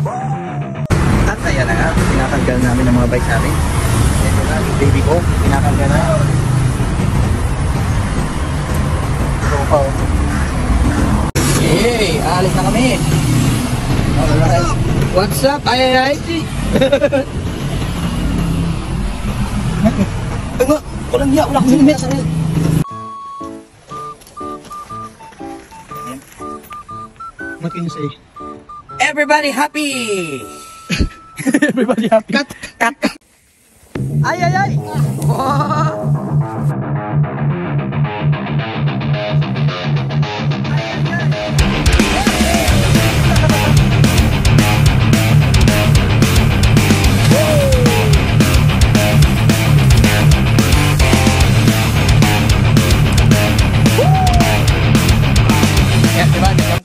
At ayan na nga, pinatanggal namin ang mga bike namin. Ito na, yung baby ko, pinatanggal na. So, hey, alis na kami. Alright. What's up? Ay. Ano? Walang niya, wala akong minutes. What can you say? Everybody happy! Everybody happy. Cut. Ay. Oh.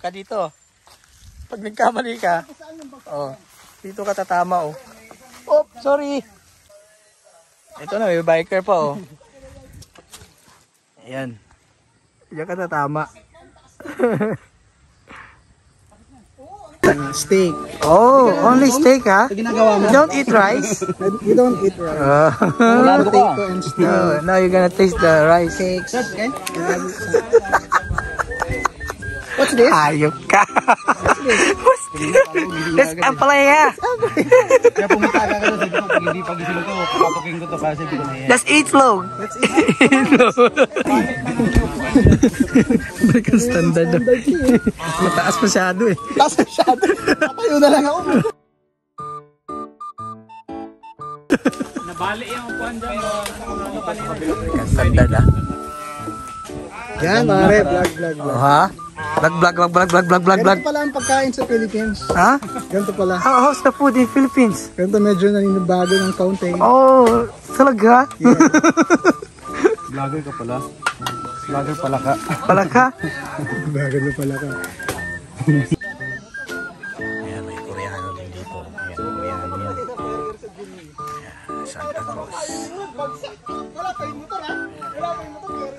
Ka dito. Pag nagkamali ka, oh, dito ka tatama, oh. Oh, sorry. Ito na, may biker pa, oh. Ayan. Diyan ka tatama. Steak. Oh, only steak, ha? Ginagawa mo. You don't eat rice? You don't eat rice. Potato and steak. No, now you're gonna taste the rice. Cakes. Okay. What's this? Ayok ka. What's this? That's ampalaya. Kaya pumunta ka kasi sabi ko, pag hindi pagising ko, papaking ko to kasi hindi ko na yan. Let's eat slow. American standard. Mataas masyado eh. Taas masyado. Patayo na lang ako. Nabali yung upuan dyan. American standard ah. Yan, mare. Vlog. Oh, ha? Vlog. Ganito pala ang pagkain sa Philippines. Ha? Ganito pala. How's the food in Philippines? Ganito medyo naninibago ng kaunti. Oh, talaga? Yeah. Vlogger ka pala. Vlogger pala ka. Palaka? Bago na pala ka. Ayan, may Koreano din dito. Ayan, Koreano yan. Ayan, Santa Cruz.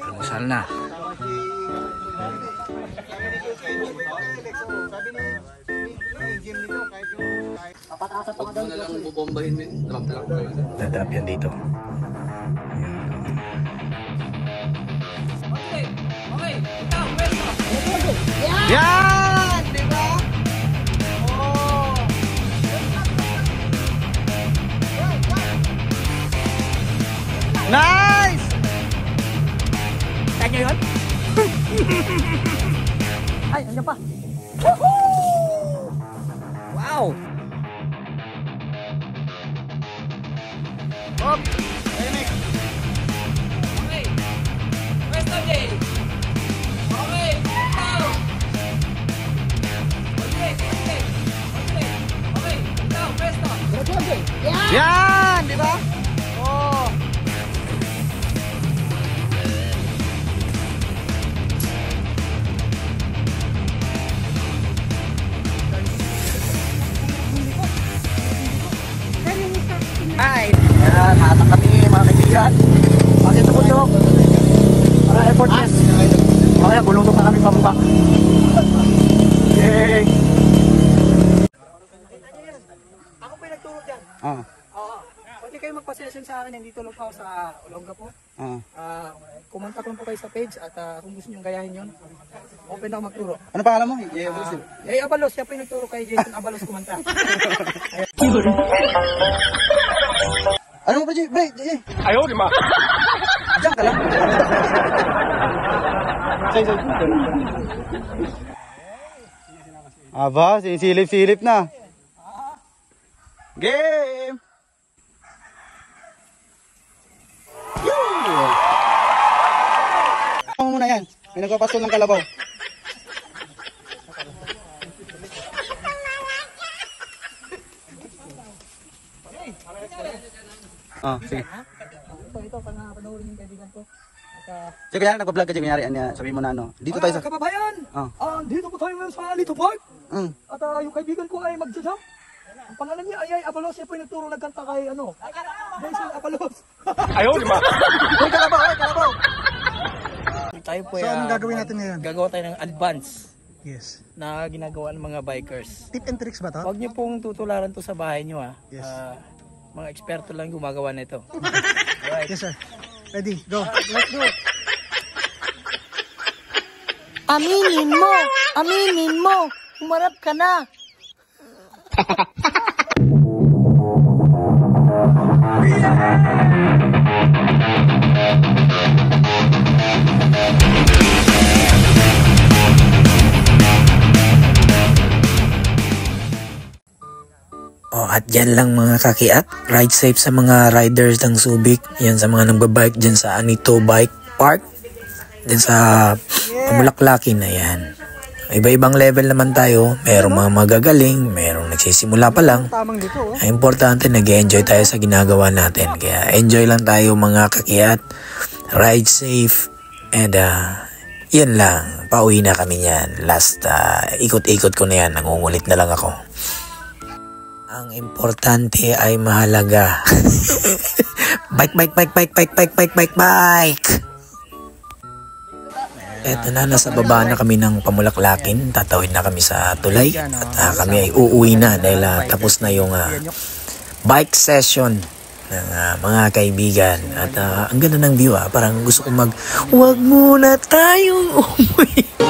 Almusal na. Dadap yan dito. Yan! Diba? Oh! Nice! Kanya yun? Ay, andyan pa. Woohoo! Wow! Up! Dynamic! Okay! Rest of day! Okay! Down! Okay! Down! Rest of! Yan! Di ba? Oh! Hi! Ayan, hatak kami mga kaibigan. Bakit ito po ito? Para airport test. Okay, buluntok na kami pababa. Yay! Ako po yung nagturo dyan. Oo. Pwede kayo magpa-session sa akin. Nandito lang po ako sa Olongapo. Kumontak lang po kayo sa page at kung gusto nyo gayahin yun, open ako magturo. Ano pangalan mo? Yay Abalos, siya po yung nagturo kay Jason Abalos kumanta. Ano ba, Jay? Ayaw, di ma. Diyan ka lang. Aba, sinisilip-silip na. Game! Ano muna yan? May nagpapastol ng kalabaw. Sige. Ito, panoorin yung kaibigan ko. Sige, kaya nag-vlog ka dyan, kunyari, sabihin mo na ano. Dito tayo sa... Kababayan! Dito po tayo ngayon sa Lito Park. At yung kaibigan ko ay mag-jump. Ang pangalan niya ay Abalos. Siya po yung nagturo nagkanta kay Jason Abalos. Ayaw, di ma. Uy, kalabaw! Tayo po So, anong gagawin natin ngayon? Gagawa tayo ng advance Yes. na ginagawa ng mga bikers. Tip and tricks ba to? Huwag niyo pong tutularan to sa bahay niyo ha. Yes. Mga eksperto lang gumagawa nito. Yes sir. Ready, go. Let's go. Aminin mo, humarap ka na. At dyan lang mga kakiat, ride safe sa mga riders ng Subic, yan sa mga nagbabike dyan sa Anito Bike Park, dyan sa Pamulaklakin na yan. Iba-ibang level naman tayo, merong mga magagaling, merong nagsisimula pa lang. Tamang dito oh. Ang importante, nag-enjoy tayo sa ginagawa natin, kaya enjoy lang tayo mga kakiat, ride safe, and yan lang, pauwi na kami yan. Last ikot-ikot ko na yan, nangungulit na lang ako. Ang importante ay mahalaga. Bike. Eto na, nasa baba na kami ng Pamulaklakin. Tatawid na kami sa tulay. At kami ay uuwi na dahil tapos na yung bike session ng mga kaibigan. At ang ganda ng view. Parang gusto ko wag muna tayong umuwi.